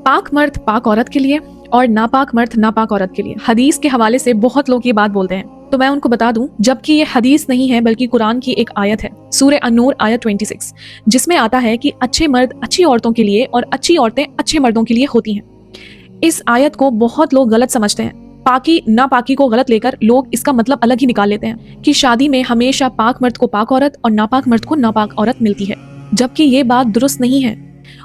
पाक मर्द पाक औरत के लिए और नापाक मर्द नापाक औरत के लिए। हदीस के हवाले से बहुत लोग ये बात बोलते हैं, तो मैं उनको बता दूं, जबकि ये हदीस नहीं है बल्कि कुरान की एक आयत है, सूरह अन-नूर आयत 26, जिसमें आता है कि अच्छे मर्द अच्छी औरतों के लिए और अच्छी औरतें अच्छे मर्दों के लिए होती हैं। इस आयत को बहुत लोग गलत समझते हैं। पाकी नापाकी को गलत लेकर लोग इसका मतलब अलग ही निकाल लेते हैं कि शादी में हमेशा पाक मर्द को पाक औरत और नापाक मर्द को नापाक औरत मिलती है, जबकि ये बात दुरुस्त नहीं है।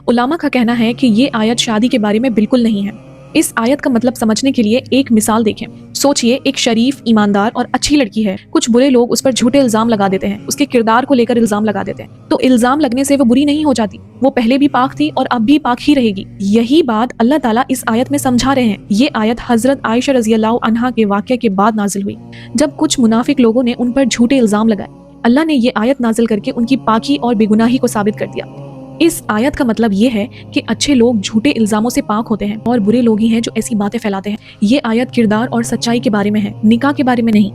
उलामा का कहना है कि ये आयत शादी के बारे में बिल्कुल नहीं है। इस आयत का मतलब समझने के लिए एक मिसाल देखें। सोचिए, एक शरीफ, ईमानदार और अच्छी लड़की है। कुछ बुरे लोग उस पर झूठे इल्जाम लगा देते हैं, उसके किरदार को लेकर इल्जाम लगा देते हैं। तो इल्जाम लगने से वो बुरी नहीं हो जाती, वो पहले भी पाक थी और अब भी पाक ही रहेगी। यही बात अल्लाह ताला इस आयत में समझा रहे हैं। ये आयत हजरत आयशा रज़ियल्लाहु अन्हा के वाक़या के बाद नाजिल हुई, जब कुछ मुनाफिक लोगों ने उन पर झूठे इल्जाम लगाए। अल्लाह ने ये आयत नाजिल करके उनकी पाकी और बेगुनाही को साबित कर दिया। इस आयत का मतलब ये है कि अच्छे लोग झूठे इल्जामों से पाक होते हैं और बुरे लोग ही हैं जो ऐसी बातें फैलाते हैं। ये आयत किरदार और सच्चाई के बारे में है, निकाह के बारे में नहीं।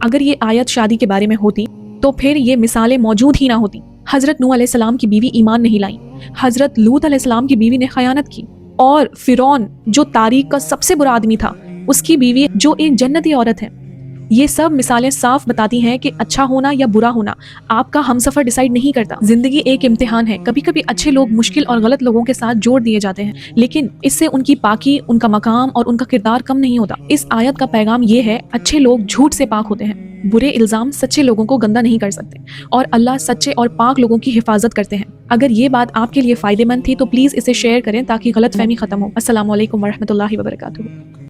अगर ये आयत शादी के बारे में होती तो फिर ये मिसालें मौजूद ही ना होती। हजरत नूह अलैहिस्सलाम की बीवी ईमान नहीं लाई, हजरत लूत अलैहिस्सलाम की बीवी ने खयानत की, और फिरौन जो तारीख का सबसे बुरा आदमी था, उसकी बीवी जो एक जन्नती औरत है। ये सब मिसालें साफ बताती हैं कि अच्छा होना या बुरा होना आपका हमसफर डिसाइड नहीं करता। जिंदगी एक इम्तिहान है। कभी कभी अच्छे लोग मुश्किल और गलत लोगों के साथ जोड़ दिए जाते हैं, लेकिन इससे उनकी पाकी, उनका मकाम और उनका किरदार कम नहीं होता। इस आयत का पैगाम ये है, अच्छे लोग झूठ से पाक होते हैं, बुरे इल्जाम सच्चे लोगों को गंदा नहीं कर सकते, और अल्लाह सच्चे और पाक लोगों की हिफाजत करते हैं। अगर ये बात आपके लिए फायदेमंद थी तो प्लीज इसे शेयर करें ताकि गलत फहमी खत्म हो। अस्सलामु अलैकुम वरहमतुल्लाहि वबरकातुहू।